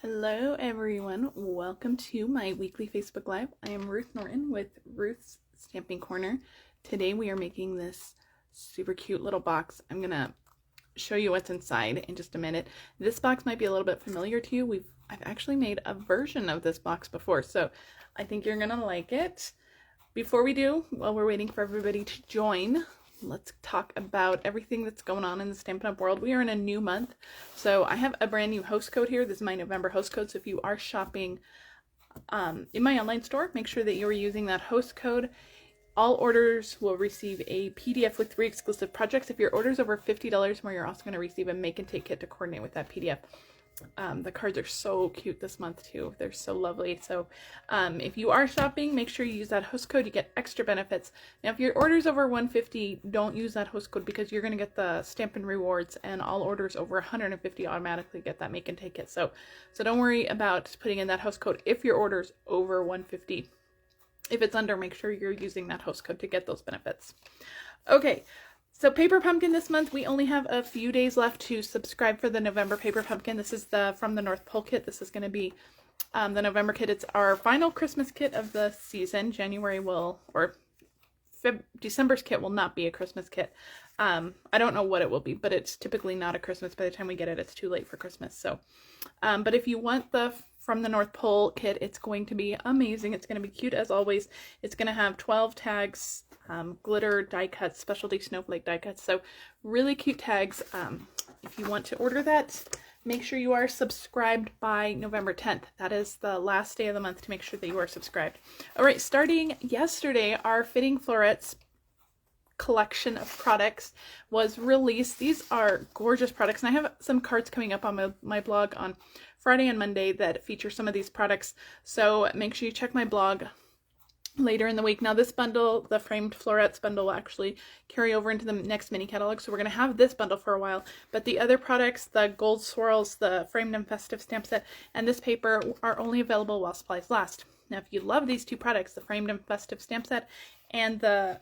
Hello everyone, welcome to my weekly Facebook Live. I am Ruth Norton with Ruth's Stamping Corner. Today we are making this super cute little box. I'm gonna show you what's inside in just a minute. This box might be a little bit familiar to you. I've actually made a version of this box before, so I think you're gonna like it. Before we do, while we're waiting for everybody to join, let's talk about everything that's going on in the Stampin' Up! World. We are in a new month, so I have a brand new host code here. This is my November host code, so if you are shopping in my online store, make sure that you are using that host code. All orders will receive a PDF with 3 exclusive projects. If your order is over $50 more, you're also going to receive a make and take kit to coordinate with that PDF. The cards are so cute this month too. They're so lovely. So if you are shopping, make sure you use that host code. You get extra benefits. Now, if your order's over $150, don't use that host code because you're going to get the Stampin' Rewards, and all orders over $150 automatically get that make and take it. So don't worry about putting in that host code if your order's over $150. If it's under, make sure you're using that host code to get those benefits. Okay. So Paper Pumpkin this month, we only have a few days left to subscribe for the November Paper Pumpkin. This is the From the North Pole kit. This is going to be the November kit. It's our final Christmas kit of the season. December's kit will not be a Christmas kit. I don't know what it will be, but it's typically not a Christmas. By the time we get it, it's too late for Christmas. So, but if you want the From the North Pole kit, it's going to be amazing. It's going to be cute as always. It's going to have 12 tags, glitter die cuts, specialty snowflake die cuts. So really cute tags. If you want to order that, make sure you are subscribed by November 10th. That is the last day of the month to make sure that you are subscribed. All right, starting yesterday, our Fitting Florets collection of products was released. These are gorgeous products, and I have some cards coming up on my blog on Friday and Monday that feature some of these products. So make sure you check my blog later in the week. Now this bundle, the framed florets bundle, will actually carry over into the next mini catalog, so we're going to have this bundle for a while, but the other products, the gold swirls, the framed and festive stamp set, and this paper are only available while supplies last. Now if you love these two products, the framed and festive stamp set and the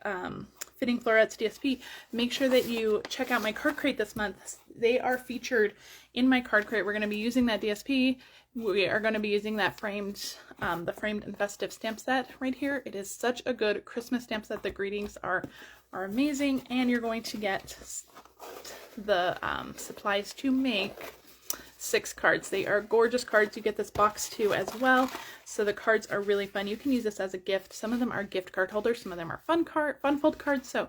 Fitting Florets DSP, make sure that you check out my card crate this month. They are featured in my card crate. We're going to be using that DSP. We are going to be using that framed, the framed and festive stamp set right here. It is such a good Christmas stamp set. The greetings are amazing, and you're going to get the supplies to make 6 cards. They are gorgeous cards. You get this box too as well. So the cards are really fun. You can use this as a gift. Some of them are gift card holders. Some of them are fun fold cards. So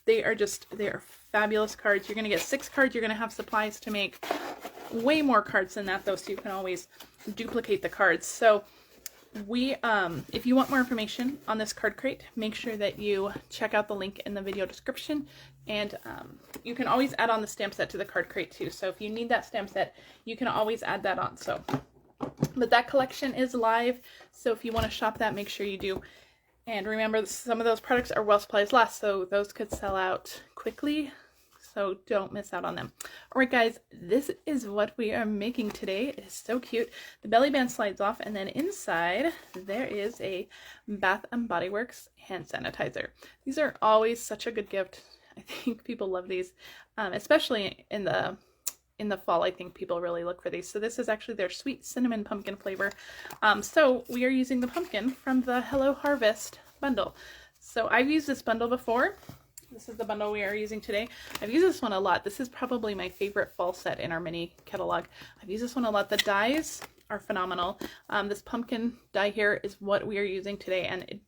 they are fabulous cards. You're going to get 6 cards. You're going to have supplies to make way more cards than that though, so you can always duplicate the cards. So if you want more information on this card crate, make sure that you check out the link in the video description, and you can always add on the stamp set to the card crate too. So if you need that stamp set, you can always add that on. So, but that collection is live, so if you want to shop that, make sure you do. And remember, some of those products are while supplies last, so those could sell out quickly. So don't miss out on them. All right, guys, this is what we are making today. It is so cute. The belly band slides off, and then inside there is a Bath & Body Works hand sanitizer. These are always such a good gift. I think people love these, especially in the fall. I think people really look for these. So this is actually their sweet cinnamon pumpkin flavor. So we are using the pumpkin from the Hello Harvest bundle. So I've used this bundle before. This is the bundle we are using today. I've used this one a lot. This is probably my favorite fall set in our mini catalog. I've used this one a lot. The dies are phenomenal. This pumpkin die here is what we are using today, and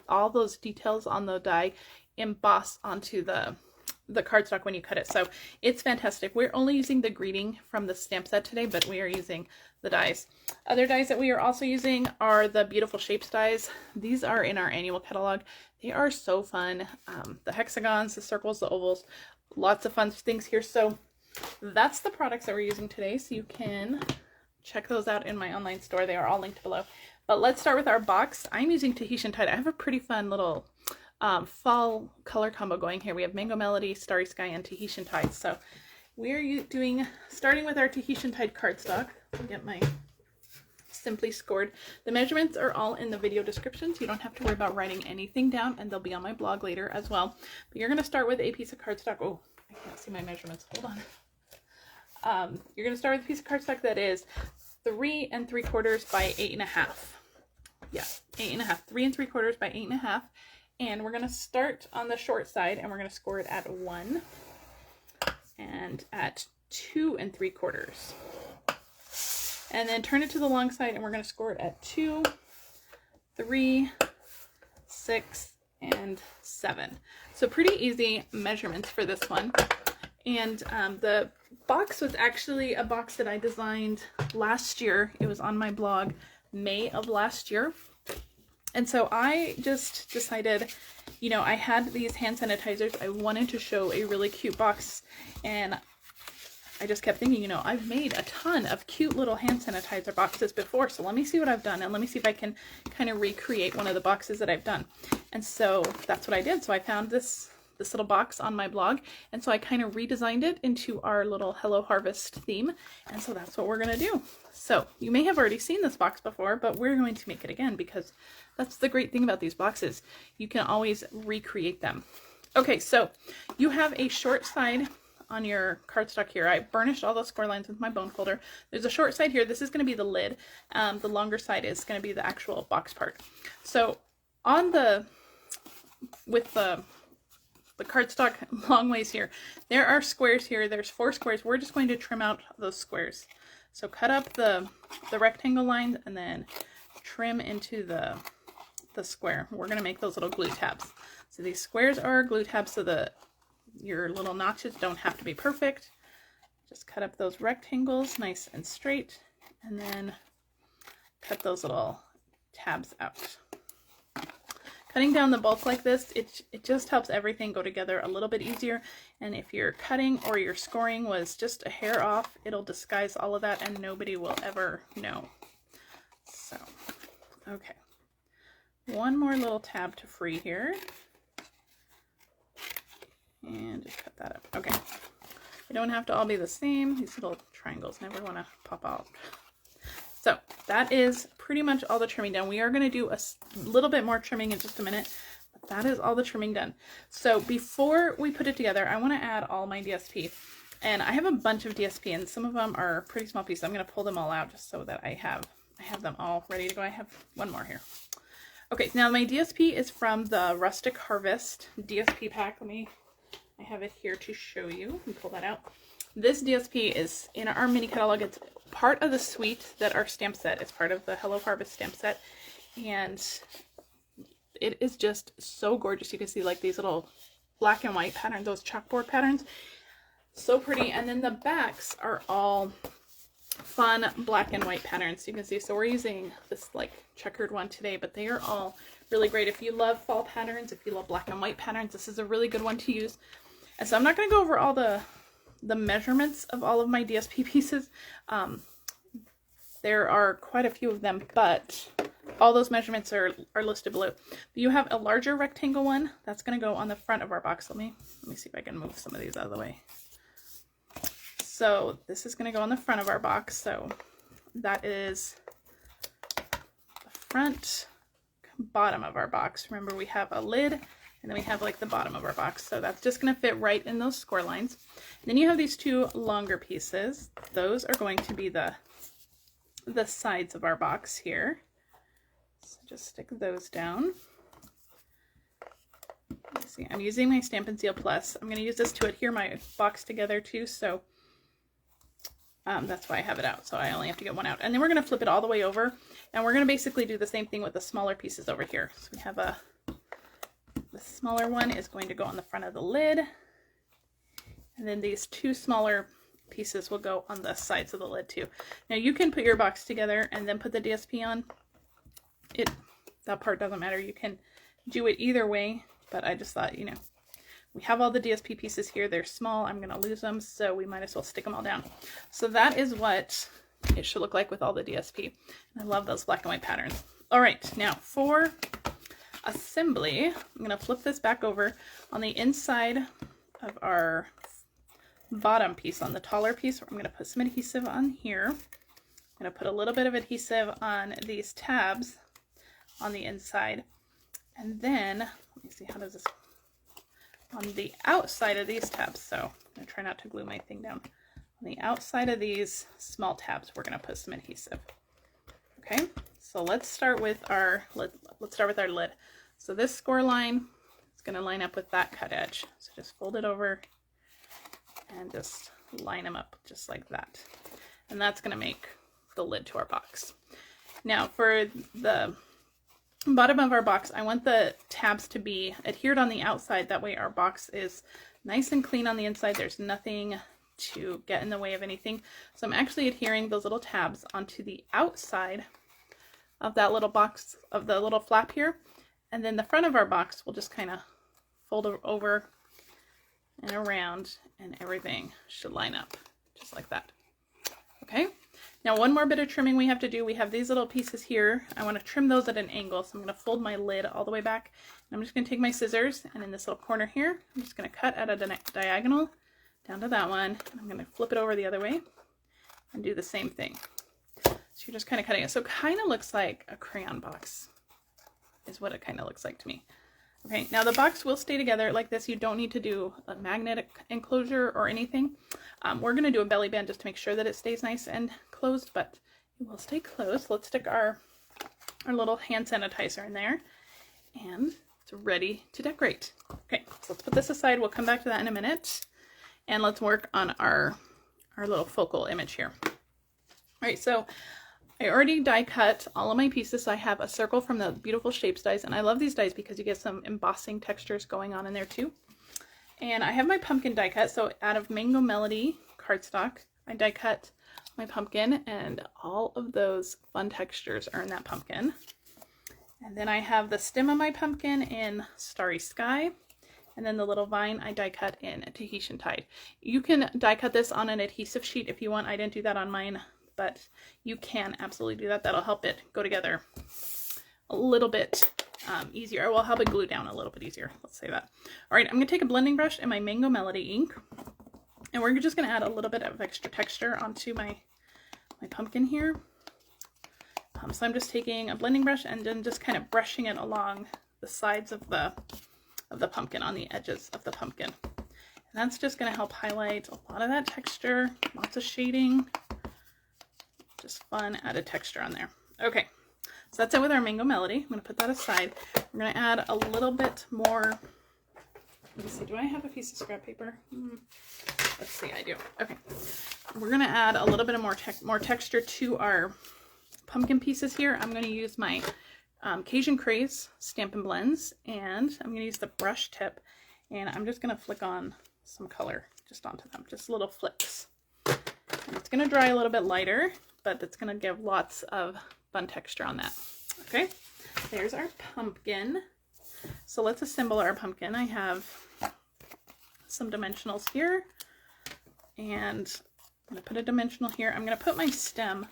all those details on the die emboss onto the cardstock when you cut it. So it's fantastic. We're only using the greeting from the stamp set today, but we are using the dies. Other dies that we are also using are the Beautiful Shapes dies. These are in our annual catalog. They are so fun. The hexagons, the circles, the ovals, lots of fun things here. So that's the products that we're using today. So you can check those out in my online store. They are all linked below. But let's start with our box. I'm using Tahitian Tide. I have a pretty fun little fall color combo going here. We have Mango Melody, Starry Sky, and Tahitian Tide. So we're starting with our Tahitian Tide cardstock. I'll get my Simply Scored. The measurements are all in the video description, so you don't have to worry about writing anything down, and they'll be on my blog later as well. But you're going to start with a piece of cardstock. Oh, I can't see my measurements. Hold on. You're going to start with a piece of cardstock that is 3 3/4 by 8.5. Yeah, 8.5. 3 3/4 by 8.5. And we're going to start on the short side and we're going to score it at 1 and at 2 3/4. And then turn it to the long side and we're going to score it at 2, 3, 6, and 7. So pretty easy measurements for this one. And the box was actually a box that I designed last year. It was on my blog May of last year. And so I just decided, you know, I had these hand sanitizers. I wanted to show a really cute box, and I just kept thinking, you know, I've made a ton of cute little hand sanitizer boxes before, so let me see what I've done, and let me see if I can kind of recreate one of the boxes that I've done. And so that's what I did. So I found this little box on my blog, and so I kind of redesigned it into our little Hello Harvest theme, and so that's what we're going to do. So you may have already seen this box before, but we're going to make it again because that's the great thing about these boxes. You can always recreate them. Okay, so you have a short side on your cardstock here. I burnished all those score lines with my bone folder. There's a short side here. This is going to be the lid. The longer side is going to be the actual box part. So on with the cardstock long ways here, there are squares here. There's 4 squares. We're just going to trim out those squares. So cut up the rectangle lines and then trim into the square. We're going to make those little glue tabs. So these squares are glue tabs so your little notches don't have to be perfect. Just cut up those rectangles nice and straight and then cut those little tabs out. Cutting down the bulk like this, it just helps everything go together a little bit easier. And if your cutting or your scoring was just a hair off, it'll disguise all of that and nobody will ever know. So, okay. One more little tab to free here. And just cut that up. Okay. They don't have to all be the same. These little triangles never want to pop out. So that is pretty much all the trimming done. We are going to do a little bit more trimming in just a minute, but that is all the trimming done. So before we put it together, I want to add all my DSP. And I have a bunch of DSP and some of them are pretty small pieces. I'm going to pull them all out just so that I have them all ready to go. I have one more here. Okay, now my DSP is from the Rustic Harvest DSP pack. I have it here to show you. Let me pull that out. This DSP is in our mini catalog. It's part of the suite that our stamp set. It's part of the Hello Harvest stamp set. And it is just so gorgeous. You can see like these little black and white patterns, those chalkboard patterns. So pretty. And then the backs are all fun black and white patterns. You can see, so we're using this like checkered one today, but they are all really great. If you love fall patterns, if you love black and white patterns, this is a really good one to use. And so I'm not going to go over all the measurements of all of my DSP pieces. There are quite a few of them, but all those measurements are listed below. You have a larger rectangle one that's going to go on the front of our box. Let me see if I can move some of these out of the way. So this is going to go on the front of our box. So that is the front bottom of our box. Remember, we have a lid and then we have like the bottom of our box. So that's just going to fit right in those score lines. And then you have these 2 longer pieces. Those are going to be the sides of our box here. So just stick those down. Let's see, I'm using my Stampin' Seal Plus. I'm going to use this to adhere my box together too. So that's why I have it out. So I only have to get one out. And then we're going to flip it all the way over. And we're going to basically do the same thing with the smaller pieces over here. So we have the smaller one is going to go on the front of the lid. And then these 2 smaller pieces will go on the sides of the lid too. Now you can put your box together and then put the DSP on. That part doesn't matter. You can do it either way, but I just thought, you know, we have all the DSP pieces here. They're small. I'm going to lose them, so we might as well stick them all down. So that is what it should look like with all the DSP. I love those black and white patterns. All right, now for assembly, I'm going to flip this back over. On the inside of our bottom piece, on the taller piece, I'm going to put some adhesive on here. I'm going to put a little bit of adhesive on these tabs on the inside. And then, let me see, how does this, on the outside of these tabs, so I'm going to try not to glue my thing down. On the outside of these small tabs, we're going to put some adhesive. Okay, so let's start with our lid. So this score line is going to line up with that cut edge. So just fold it over and just line them up just like that. And that's going to make the lid to our box. Now for the bottom of our box, I want the tabs to be adhered on the outside. That way our box is nice and clean on the inside. There's nothing to get in the way of anything. So I'm actually adhering those little tabs onto the outside of that little box, of the little flap here. And then the front of our box will just kind of fold over and around, and everything should line up just like that. Okay, now one more bit of trimming we have to do. We have these little pieces here. I want to trim those at an angle, so I'm going to fold my lid all the way back. And I'm just going to take my scissors, and in this little corner here, I'm just going to cut at a diagonal down to that one. And I'm going to flip it over the other way and do the same thing. So you're just kind of cutting it. So it kind of looks like a crayon box is what it kind of looks like to me. Okay, now the box will stay together like this. You don't need to do a magnetic enclosure or anything. We're going to do a belly band just to make sure that it stays nice and closed, but it will stay closed. Let's stick our little hand sanitizer in there, and it's ready to decorate. Okay, so let's put this aside. We'll come back to that in a minute, and let's work on our little focal image here. All right, so I already die cut all of my pieces. So I have a circle from the Beautiful Shapes dies, and I love these dies because you get some embossing textures going on in there too. And I have my pumpkin die cut. So out of Mango Melody cardstock, I die cut my pumpkin, and all of those fun textures are in that pumpkin. And then I have the stem of my pumpkin in Starry Sky, and then the little vine I die cut in Tahitian Tide. You can die cut this on an adhesive sheet if you want. I didn't do that on mine, but you can absolutely do that. That'll help it go together a little bit easier. Or will help it glue down a little bit easier. Let's say that. All right, I'm going to take a blending brush and my Mango Melody ink, and we're just going to add a little bit of extra texture onto my pumpkin here. So I'm just taking a blending brush and then just kind of brushing it along the sides of the pumpkin, on the edges of the pumpkin. And that's just going to help highlight a lot of that texture, lots of shading. Just fun added texture on there. Okay, so that's it with our Mango Melody. I'm going to put that aside. We're going to add a little bit more. Let me see, do I have a piece of scrap paper? Let's see, I do. Okay, we're going to add a little bit of more texture to our pumpkin pieces here. I'm going to use my Cajun Craze Stampin' Blends, and I'm going to use the brush tip, and I'm just going to flick on some color just onto them, just little flicks. And it's going to dry a little bit lighter, but it's going to give lots of fun texture on that. Okay, there's our pumpkin. So let's assemble our pumpkin. I have some dimensionals here, and I'm going to put a dimensional here. I'm going to put my stem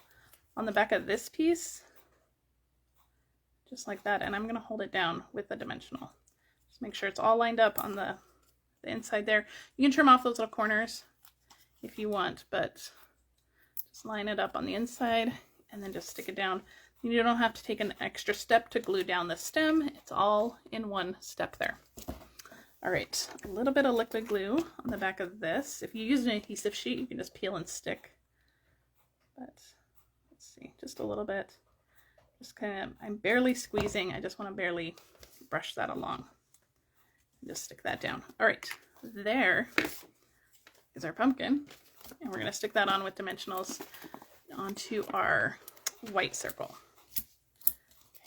on the back of this piece, just like that, and I'm going to hold it down with the dimensional. Just make sure it's all lined up on the inside there. You can trim off those little corners if you want, but just line it up on the inside and then just stick it down. You don't have to take an extra step to glue down the stem. It's all in one step there. All right, a little bit of liquid glue on the back of this. If you use an adhesive sheet, you can just peel and stick. But let's see, just a little bit. Just kind of, I'm barely squeezing. I just want to barely brush that along. Just stick that down. All right, there is our pumpkin. And we're going to stick that on with dimensionals onto our white circle.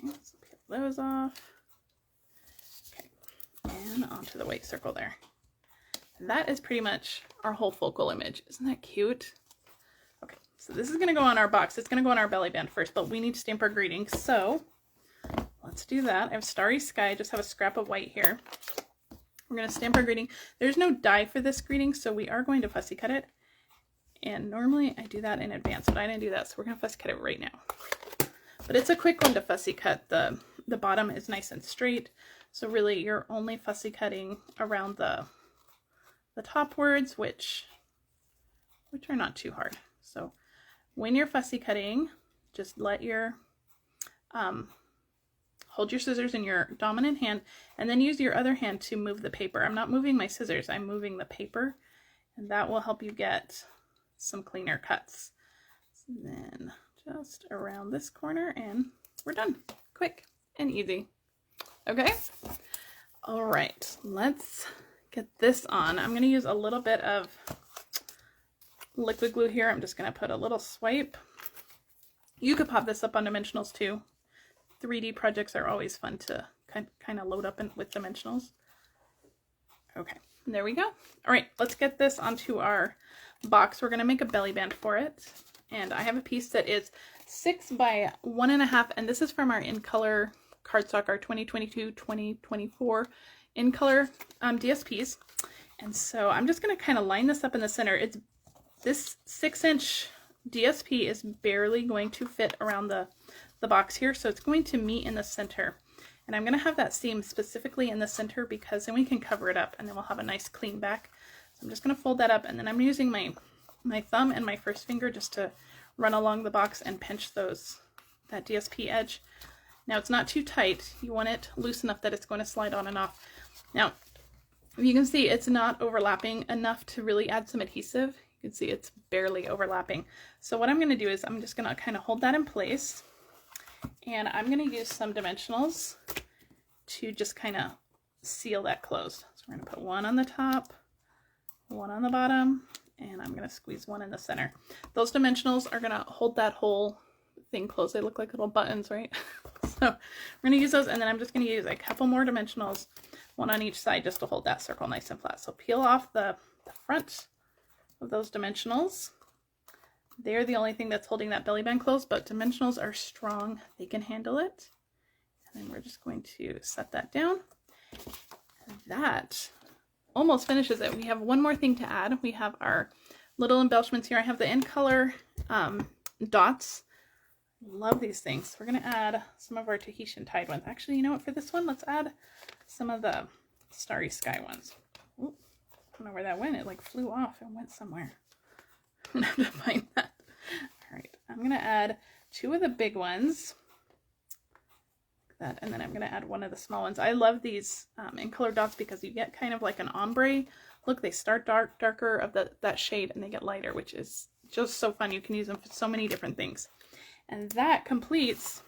Okay, so peel those off. Okay, and onto the white circle there. And that is pretty much our whole focal image. Isn't that cute? Okay, so this is going to go on our box. It's going to go on our belly band first, but we need to stamp our greeting. So let's do that. I have Starry Sky. I just have a scrap of white here. We're going to stamp our greeting. There's no die for this greeting, so we are going to fussy cut it. And normally I do that in advance, but I didn't do that, so we're going to fussy cut it right now. But it's a quick one to fussy cut. The bottom is nice and straight, so really you're only fussy cutting around the top words, which are not too hard. So when you're fussy cutting, just let your hold your scissors in your dominant hand, and then use your other hand to move the paper. I'm not moving my scissors, I'm moving the paper, and that will help you get some cleaner cuts. And then just around this corner and we're done. Quick and easy. Okay. All right, let's get this on. I'm going to use a little bit of liquid glue here. I'm just going to put a little swipe. You could pop this up on dimensionals too. 3D projects are always fun to kind of load up with dimensionals. Okay, there we go. All right, let's get this onto our box. We're going to make a belly band for it. And I have a piece that is 6 by 1.5, and this is from our In Color cardstock, our 2022-2024 In Color DSPs. And so I'm just going to kind of line this up in the center. This 6-inch DSP is barely going to fit around the box here, so it's going to meet in the center. And I'm going to have that seam specifically in the center because then we can cover it up and then we'll have a nice clean back. So I'm just going to fold that up, and then I'm using my thumb and my first finger just to run along the box and pinch that DSP edge. Now it's not too tight. You want it loose enough that it's going to slide on and off. Now, you can see it's not overlapping enough to really add some adhesive. You can see it's barely overlapping. So what I'm going to do is I'm just going to kind of hold that in place, and I'm going to use some dimensionals to just kind of seal that closed. So we're going to put one on the top, one on the bottom, and I'm going to squeeze one in the center. Those dimensionals are going to hold that whole thing closed. They look like little buttons, right? So we're going to use those, and then I'm just going to use a couple more dimensionals, one on each side, just to hold that circle nice and flat. So peel off the front of those dimensionals. They're the only thing that's holding that belly band closed, but dimensionals are strong. They can handle it. And then we're just going to set that down. And that almost finishes it. We have one more thing to add. We have our little embellishments here. I have the In Color dots. Love these things. We're going to add some of our Tahitian Tide ones. Actually, you know what? For this one, let's add some of the Starry Sky ones. Ooh, I don't know where that went. It like flew off and went somewhere. I'm going to have to find that. All right. I'm going to add 2 of the big ones. Like that. And then I'm going to add 1 of the small ones. I love these In Color dots because you get kind of like an ombre look. They start darker of that shade and they get lighter, which is just so fun. You can use them for so many different things. And that completes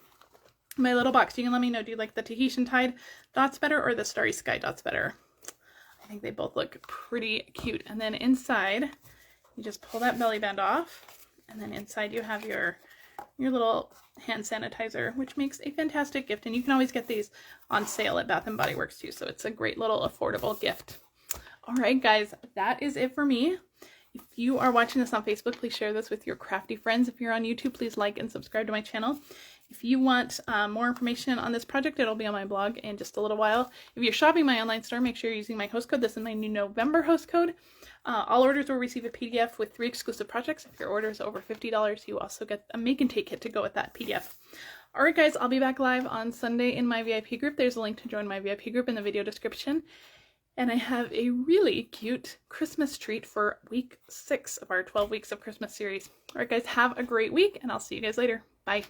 my little box. You can let me know, do you like the Tahitian Tide dots better or the Starry Sky dots better? I think they both look pretty cute. And then inside, you just pull that belly band off, and then inside you have your little hand sanitizer, which makes a fantastic gift. And you can always get these on sale at Bath & Body Works too, so it's a great little affordable gift. All right, guys, that is it for me. If you are watching this on Facebook, please share this with your crafty friends. If you're on YouTube, please like and subscribe to my channel. If you want more information on this project, it'll be on my blog in just a little while. If you're shopping my online store, make sure you're using my host code. This is my new November host code. All orders will receive a PDF with 3 exclusive projects. If your order is over $50, you also get a make and take kit to go with that PDF. All right, guys, I'll be back live on Sunday in my VIP group. There's a link to join my VIP group in the video description. And I have a really cute Christmas treat for week 6 of our 12 Weeks of Christmas series. All right, guys, have a great week, and I'll see you guys later. Bye.